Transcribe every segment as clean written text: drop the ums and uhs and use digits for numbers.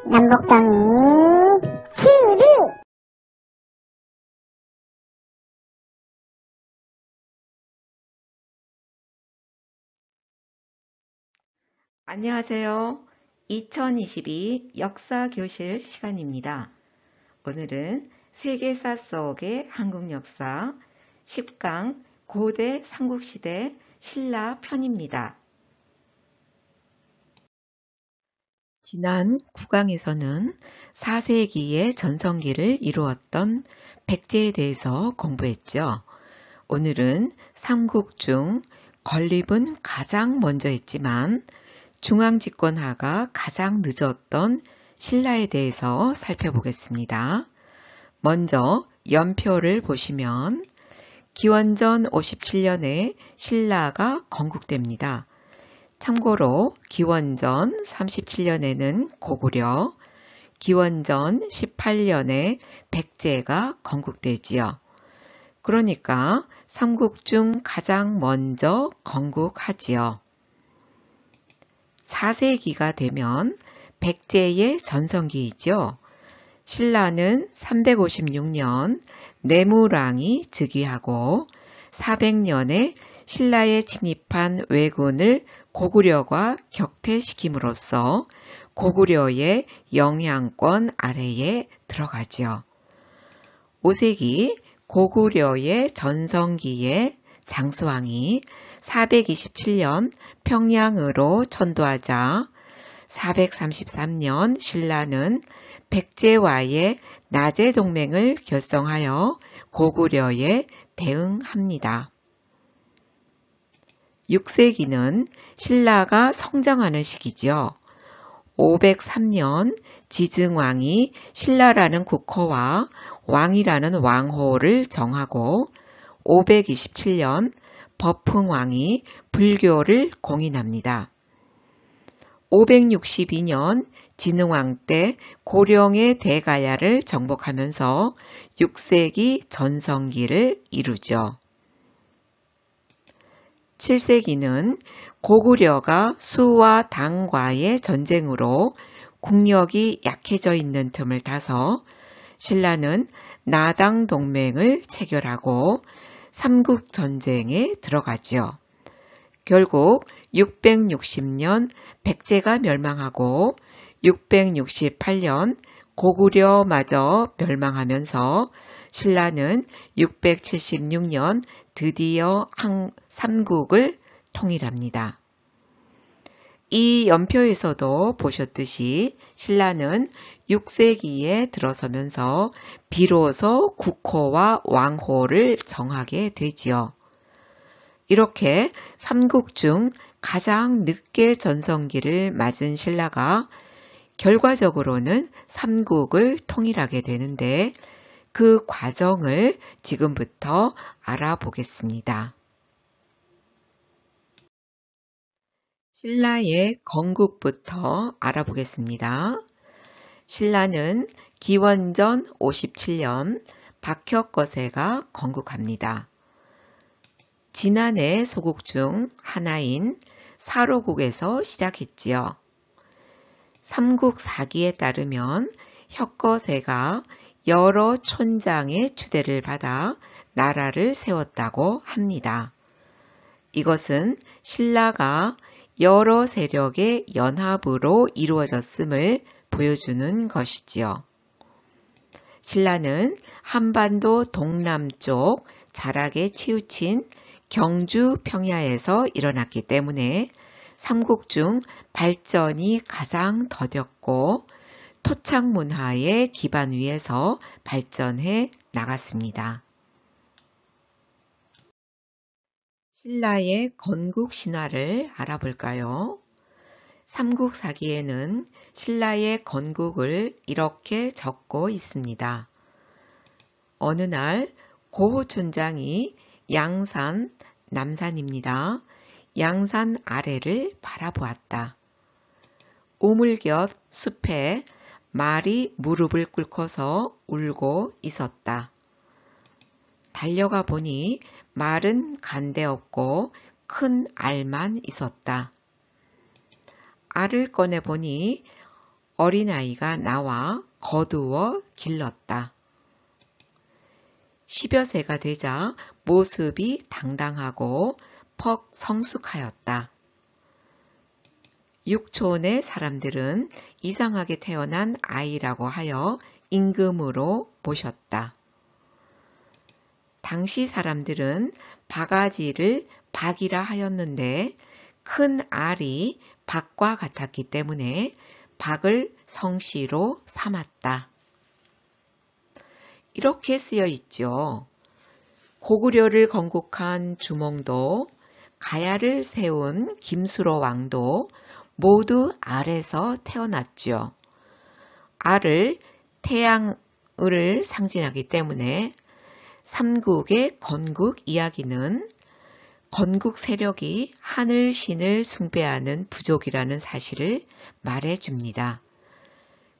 남북정이 TV. 안녕하세요. 2022 역사교실 시간입니다. 오늘은 세계사 속의 한국 역사 10강 고대 삼국시대 신라 편입니다. 지난 9강에서는 4세기의 전성기를 이루었던 백제에 대해서 공부했죠. 오늘은 삼국 중 건립은 가장 먼저 했지만 중앙집권화가 가장 늦었던 신라에 대해서 살펴보겠습니다. 먼저 연표를 보시면 기원전 57년에 신라가 건국됩니다. 참고로 기원전 37년에는 고구려, 기원전 18년에 백제가 건국되지요. 그러니까 삼국 중 가장 먼저 건국하지요. 4세기가 되면 백제의 전성기이죠. 신라는 356년 내무랑이 즉위하고 400년에 신라에 진입한 왜군을 고구려가 격퇴시킴으로써 고구려의 영향권 아래에 들어가죠. 5세기 고구려의 전성기의 장수왕이 427년 평양으로 천도하자 433년 신라는 백제와의 나제 동맹을 결성하여 고구려에 대응합니다. 6세기는 신라가 성장하는 시기죠. 503년 지증왕이 신라라는 국호와 왕이라는 왕호를 정하고 527년 버풍왕이 불교를 공인합니다. 562년 진흥왕 때 고령의 대가야를 정복하면서 6세기 전성기를 이루죠. 7세기는 고구려가 수와 당과의 전쟁으로 국력이 약해져 있는 틈을 타서 신라는 나당 동맹을 체결하고 삼국전쟁에 들어가죠. 결국 660년 백제가 멸망하고 668년 고구려마저 멸망하면서 신라는 676년 드디어 삼국을 통일합니다. 이 연표에서도 보셨듯이 신라는 6세기에 들어서면서 비로소 국호와 왕호를 정하게 되지요. 이렇게 삼국 중 가장 늦게 전성기를 맞은 신라가 결과적으로는 삼국을 통일하게 되는데 그 과정을 지금부터 알아보겠습니다. 신라의 건국부터 알아보겠습니다. 신라는 기원전 57년 박혁거세가 건국합니다. 진안의 소국 중 하나인 사로국에서 시작했지요. 삼국사기에 따르면 혁거세가 여러 촌장의 추대를 받아 나라를 세웠다고 합니다. 이것은 신라가 여러 세력의 연합으로 이루어졌음을 보여주는 것이지요. 신라는 한반도 동남쪽 자락에 치우친 경주 평야에서 일어났기 때문에 삼국 중 발전이 가장 더뎠고 토착 문화의 기반 위에서 발전해 나갔습니다. 신라의 건국 신화를 알아볼까요? 삼국사기에는 신라의 건국을 이렇게 적고 있습니다. 어느 날 고호촌장이 양산, 남산입니다. 양산 아래를 바라보았다. 우물곁 숲에 말이 무릎을 꿇고서 울고 있었다. 달려가 보니 말은 간데 없고 큰 알만 있었다. 알을 꺼내보니 어린아이가 나와 거두어 길렀다. 10여 세가 되자 모습이 당당하고 퍽 성숙하였다. 육촌의 사람들은 이상하게 태어난 아이라고 하여 임금으로 모셨다. 당시 사람들은 바가지를 박이라 하였는데 큰 알이 박과 같았기 때문에 박을 성씨로 삼았다. 이렇게 쓰여 있죠. 고구려를 건국한 주몽도, 가야를 세운 김수로 왕도 모두 알에서 태어났죠. 알을 태양을 상징하기 때문에 삼국의 건국 이야기는 건국 세력이 하늘신을 숭배하는 부족이라는 사실을 말해줍니다.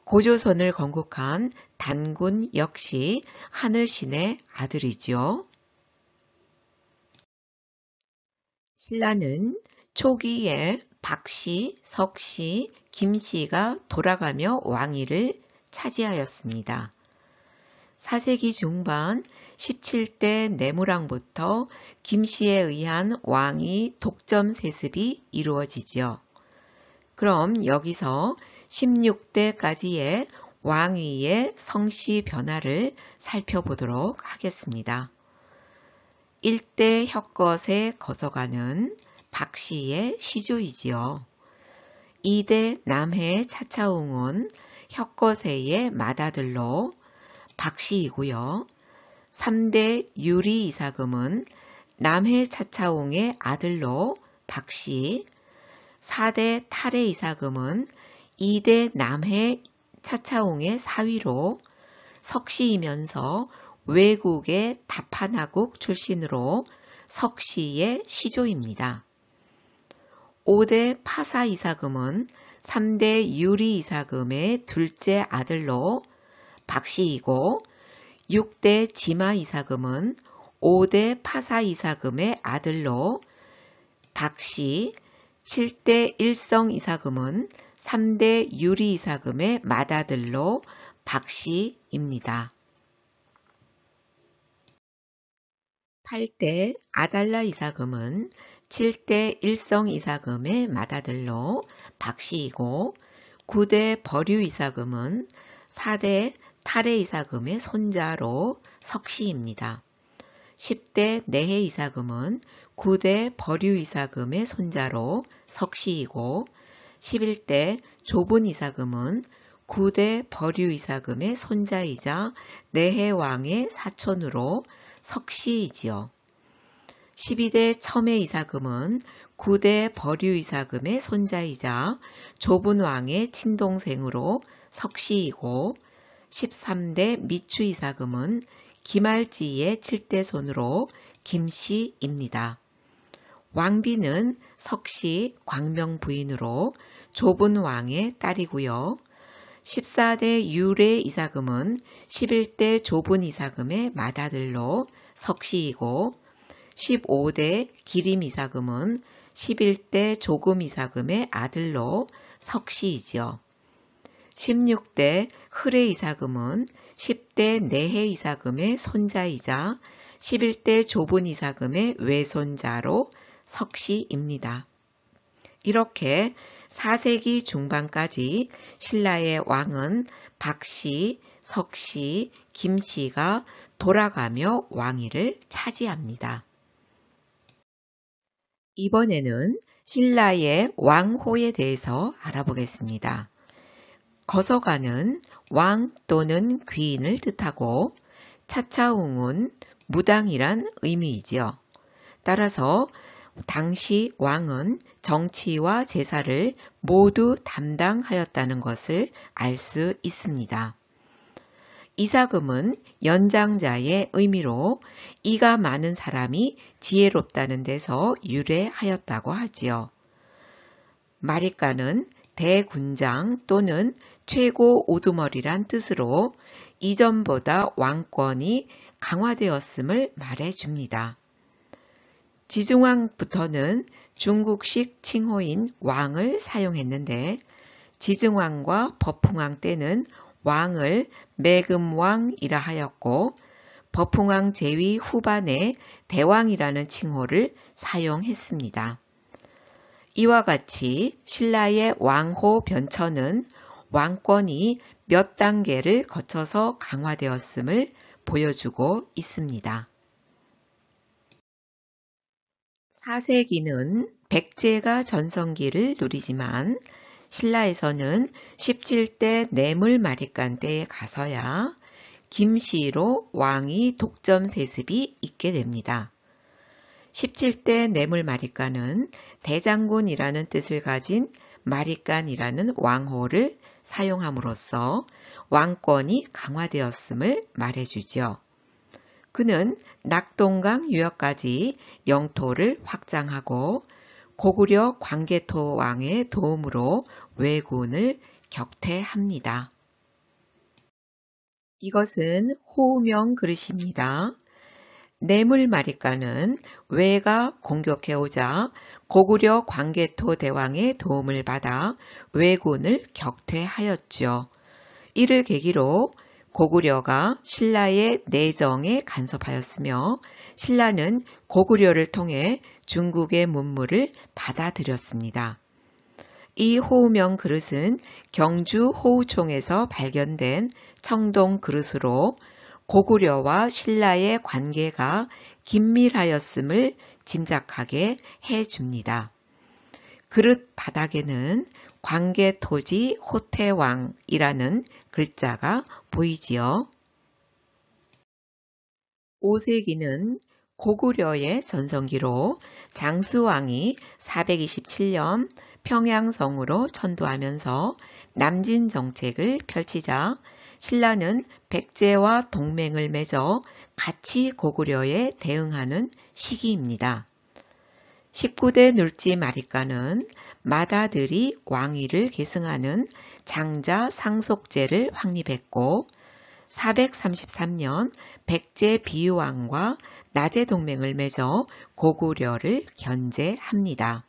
고조선을 건국한 단군 역시 하늘신의 아들이죠. 신라는 초기에 박씨, 석씨, 김씨가 돌아가며 왕위를 차지하였습니다. 4세기 중반 17대 내무랑부터 김씨에 의한 왕위 독점 세습이 이루어지죠. 그럼 여기서 16대까지의 왕위의 성씨 변화를 살펴보도록 하겠습니다. 1대 혁것에 거서가는 박씨의 시조이지요. 2대 남해 차차웅은 혁거세의 맏아들로 박씨이고요. 3대 유리 이사금은 남해 차차웅의 아들로 박씨, 4대 탈해 이사금은 2대 남해 차차웅의 사위로 석씨이면서 외국의 다파나국 출신으로 석씨의 시조입니다. 5대 파사 이사금은 3대 유리 이사금의 둘째 아들로 박씨이고 6대 지마 이사금은 5대 파사 이사금의 아들로 박씨, 7대 일성 이사금은 3대 유리 이사금의 맏아들로 박씨입니다. 8대 아달라 이사금은 7대 일성 이사금의 맏아들로 박씨이고 9대 버류 이사금은 4대 탈해 이사금의 손자로 석씨입니다. 10대 내해 이사금은 9대 버류 이사금의 손자로 석씨이고 11대 좁은 이사금은 9대 버류 이사금의 손자이자 내해 왕의 사촌으로 석씨이지요. 12대 첨해 이사금은 9대 버류 이사금의 손자이자 좁은 왕의 친동생으로 석씨이고 13대 미추 이사금은 김알지의 7대 손으로 김씨입니다. 왕비는 석씨 광명 부인으로 좁은 왕의 딸이고요. 14대 유래 이사금은 11대 좁은 이사금의 맏아들로 석씨이고 15대 기림 이사금은 11대 조금 이사금의 아들로 석씨이지요. 16대 흐레 이사금은 10대 내해 이사금의 손자이자 11대 좁은 이사금의 외손자로 석씨입니다. 이렇게 4세기 중반까지 신라의 왕은 박씨, 석씨, 김씨가 돌아가며 왕위를 차지합니다. 이번에는 신라의 왕호에 대해서 알아보겠습니다. 거서가는 왕 또는 귀인을 뜻하고 차차웅은 무당이란 의미이지요. 따라서 당시 왕은 정치와 제사를 모두 담당하였다는 것을 알 수 있습니다. 이사금은 연장자의 의미로 이가 많은 사람이 지혜롭다는 데서 유래하였다고 하지요. 마리가는 대군장 또는 최고 우두머리란 뜻으로 이전보다 왕권이 강화되었음을 말해줍니다. 지중왕부터는 중국식 칭호인 왕을 사용했는데 지증왕과 버풍왕 때는 왕을 매금왕이라 하였고 버풍왕 제위 후반에 대왕이라는 칭호를 사용했습니다. 이와 같이 신라의 왕호 변천은 왕권이 몇 단계를 거쳐서 강화되었음을 보여주고 있습니다. 4세기는 백제가 전성기를 누리지만 신라에서는 17대 뇌물마리간 때에 가서야 김씨로 왕위 독점 세습이 있게 됩니다. 17대 뇌물마리간은 대장군이라는 뜻을 가진 마리간이라는 왕호를 사용함으로써 왕권이 강화되었음을 말해주죠. 그는 낙동강 유역까지 영토를 확장하고 고구려 광개토 왕의 도움으로 왜군을 격퇴합니다. 이것은 호우명 그릇입니다. 뇌물마리간은 왜가 공격해오자 고구려 광개토 대왕의 도움을 받아 왜군을 격퇴하였죠. 이를 계기로 고구려가 신라의 내정에 간섭하였으며 신라는 고구려를 통해 중국의 문물을 받아들였습니다. 이 호우명 그릇은 경주 호우총에서 발견된 청동 그릇으로 고구려와 신라의 관계가 긴밀하였음을 짐작하게 해줍니다. 그릇 바닥에는 광개토지 호태왕이라는 글자가 보이지요. 5세기는 고구려의 전성기로 장수왕이 427년 평양성으로 천도하면서 남진 정책을 펼치자 신라는 백제와 동맹을 맺어 같이 고구려에 대응하는 시기입니다. 19대 눌지마리간은 맏아들이 왕위를 계승하는 장자 상속제를 확립했고 433년 백제 비유왕과 나제 동맹을 맺어 고구려를 견제합니다.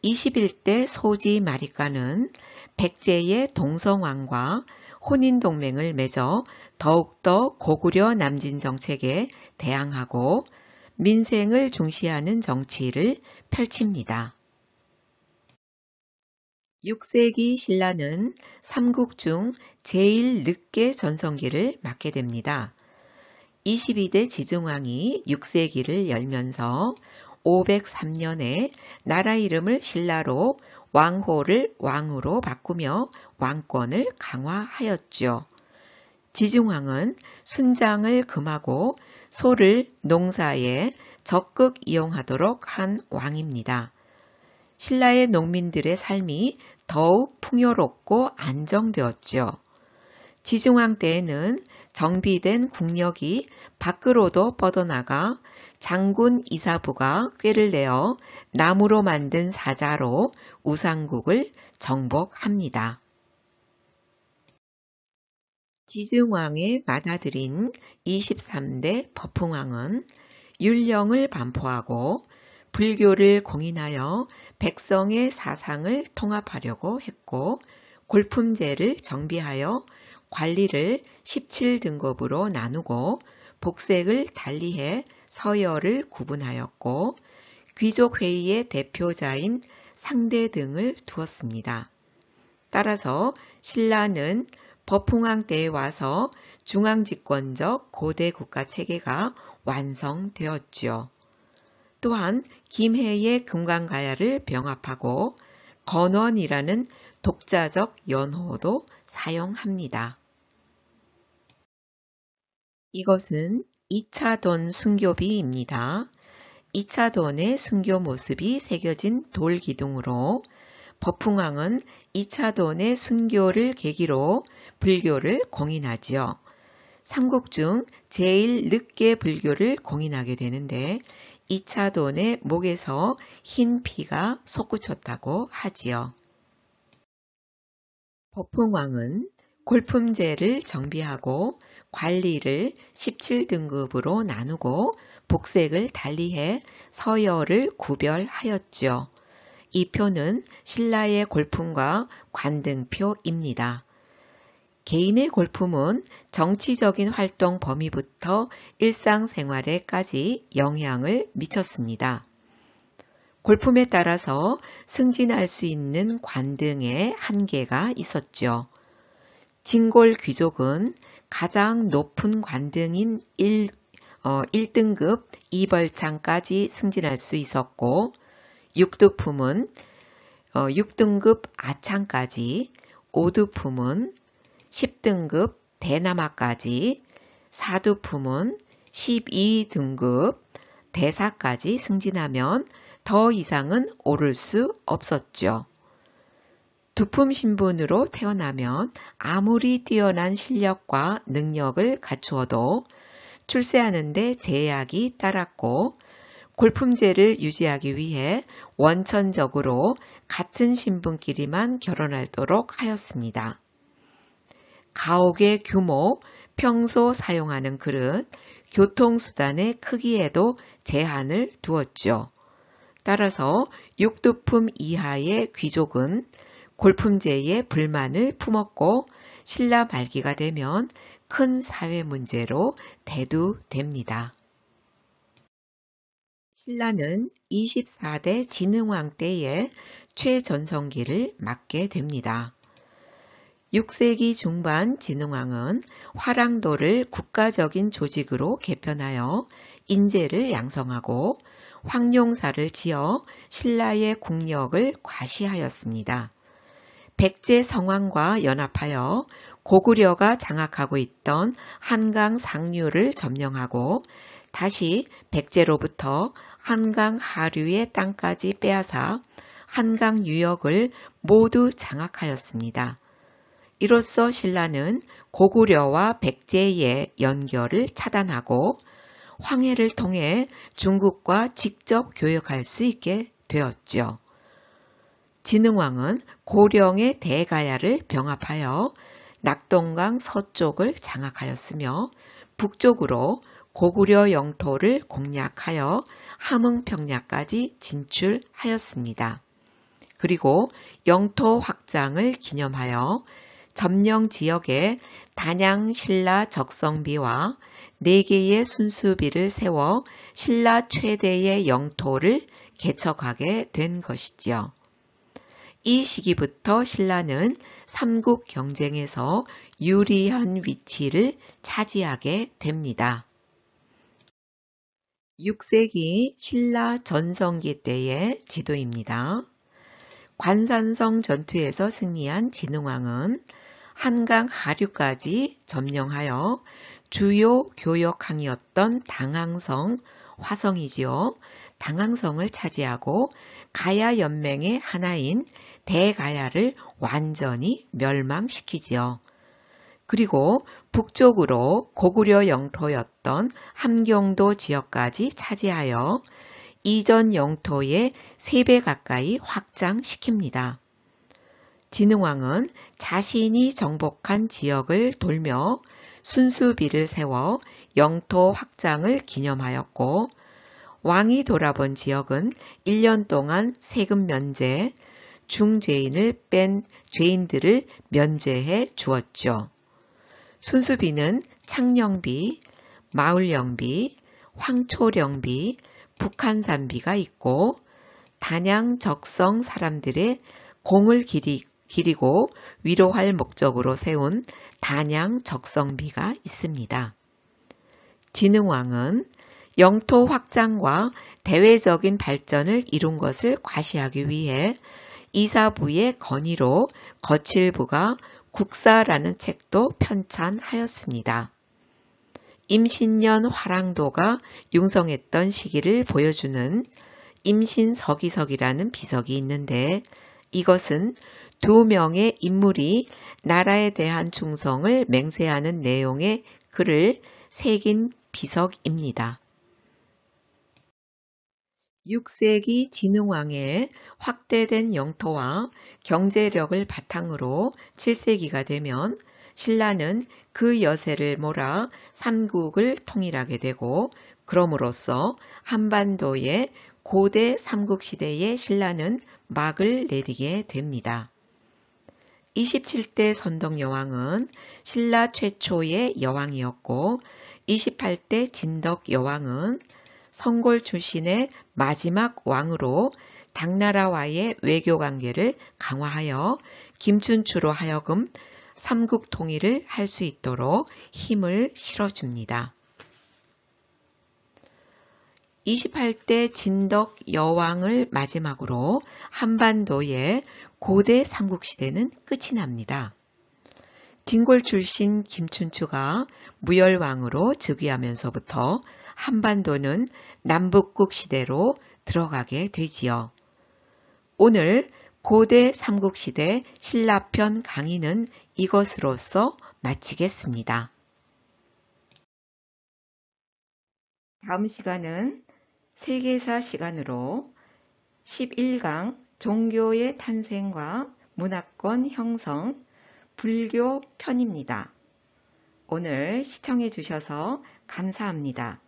21대 소지마리간은 백제의 동성왕과 혼인동맹을 맺어 더욱더 고구려 남진 정책에 대항하고 민생을 중시하는 정치를 펼칩니다. 6세기 신라는 삼국 중 제일 늦게 전성기를 맞게 됩니다. 22대 지증왕이 6세기를 열면서 503년에 나라 이름을 신라로 왕호를 왕으로 바꾸며 왕권을 강화하였죠. 지증왕은 순장을 금하고 소를 농사에 적극 이용하도록 한 왕입니다. 신라의 농민들의 삶이 더욱 풍요롭고 안정되었죠. 지증왕 때에는 정비된 국력이 밖으로도 뻗어나가 장군 이사부가 꾀를 내어 나무로 만든 사자로 우상국을 정복합니다. 지증왕의 맏아들인 23대 버풍왕은 율령을 반포하고 불교를 공인하여 백성의 사상을 통합하려고 했고 골품제를 정비하여 관리를 17등급으로 나누고 복색을 달리해 서열을 구분하였고 귀족회의의 대표자인 상대 등을 두었습니다. 따라서 신라는 버풍왕 때에 와서 중앙집권적 고대 국가 체계가 완성되었죠. 또한 김해의 금강가야를 병합하고 건원이라는 독자적 연호도 사용합니다. 이것은 2차 돈 순교비입니다. 2차 돈의 순교 모습이 새겨진 돌 기둥으로 버풍왕은 2차 돈의 순교를 계기로 불교를 공인하지요. 삼국 중 제일 늦게 불교를 공인하게 되는데 2차 돈의 목에서 흰 피가 솟구쳤다고 하지요. 버풍왕은 골품제를 정비하고 관리를 17등급으로 나누고 복색을 달리해 서열을 구별하였죠. 이 표는 신라의 골품과 관등표입니다. 개인의 골품은 정치적인 활동 범위부터 일상생활에까지 영향을 미쳤습니다. 골품에 따라서 승진할 수 있는 관등의 한계가 있었죠. 진골 귀족은 가장 높은 관등인 1등급 2벌창까지 승진할 수 있었고, 육두품은 6등급 아창까지, 오두품은 10등급 대남하까지, 사두품은 12등급 대사까지 승진하면 더 이상은 오를 수 없었죠. 두품 신분으로 태어나면 아무리 뛰어난 실력과 능력을 갖추어도 출세하는 데 제약이 따랐고, 골품제를 유지하기 위해 원천적으로 같은 신분끼리만 결혼하도록 하였습니다. 가옥의 규모, 평소 사용하는 그릇, 교통수단의 크기에도 제한을 두었죠. 따라서 육두품 이하의 귀족은 골품제에 불만을 품었고, 신라 말기가 되면 큰 사회 문제로 대두됩니다. 신라는 24대 진흥왕 때에 최전성기를 맞게 됩니다. 6세기 중반 진흥왕은 화랑도를 국가적인 조직으로 개편하여 인재를 양성하고 황룡사를 지어 신라의 국력을 과시하였습니다. 백제 성왕과 연합하여 고구려가 장악하고 있던 한강 상류를 점령하고 다시 백제로부터 한강 하류의 땅까지 빼앗아 한강 유역을 모두 장악하였습니다. 이로써 신라는 고구려와 백제의 연결을 차단하고 황해를 통해 중국과 직접 교역할 수 있게 되었죠. 진흥왕은 고령의 대가야를 병합하여 낙동강 서쪽을 장악하였으며 북쪽으로 고구려 영토를 공략하여 함흥평야까지 진출하였습니다. 그리고 영토 확장을 기념하여 점령 지역에 단양 신라 적성비와 4개의 순수비를 세워 신라 최대의 영토를 개척하게 된 것이지요. 이 시기부터 신라는 삼국 경쟁에서 유리한 위치를 차지하게 됩니다. 6세기 신라 전성기 때의 지도입니다. 관산성 전투에서 승리한 진흥왕은 한강 하류까지 점령하여 주요 교역항이었던 당항성, 화성이지요. 당항성을 차지하고 가야 연맹의 하나인 대가야를 완전히 멸망시키지요. 그리고 북쪽으로 고구려 영토였던 함경도 지역까지 차지하여 이전 영토의 3배 가까이 확장시킵니다. 진흥왕은 자신이 정복한 지역을 돌며 순수비를 세워 영토 확장을 기념하였고, 왕이 돌아본 지역은 1년 동안 세금 면제, 중죄인을 뺀 죄인들을 면제해 주었죠. 순수비는 창령비, 마을령비, 황초령비, 북한산비가 있고, 단양 적성 사람들의 공을 기리고 위로할 목적으로 세운 단양 적성비가 있습니다. 진흥왕은 영토 확장과 대외적인 발전을 이룬 것을 과시하기 위해 이사부의 건의로 거칠부가 국사라는 책도 편찬하였습니다. 임신년 화랑도가 융성했던 시기를 보여주는 임신서기석이라는 비석이 있는데, 이것은 2명의 인물이 나라에 대한 충성을 맹세하는 내용의 글을 새긴 비석입니다. 6세기 진흥왕의 확대된 영토와 경제력을 바탕으로 7세기가 되면 신라는 그 여세를 몰아 삼국을 통일하게 되고, 그럼으로써 한반도의 고대 삼국시대의 신라는 막을 내리게 됩니다. 27대 선덕여왕은 신라 최초의 여왕이었고 28대 진덕여왕은 성골 출신의 마지막 왕으로 당나라와의 외교관계를 강화하여 김춘추로 하여금 삼국 통일을 할 수 있도록 힘을 실어줍니다. 28대 진덕 여왕을 마지막으로 한반도의 고대 삼국시대는 끝이 납니다. 진골 출신 김춘추가 무열왕으로 즉위하면서부터 한반도는 남북국 시대로 들어가게 되지요. 오늘 고대 삼국시대 신라편 강의는 이것으로써 마치겠습니다. 다음 시간은 세계사 시간으로 11강 종교의 탄생과 문화권 형성 불교 편입니다. 오늘 시청해 주셔서 감사합니다.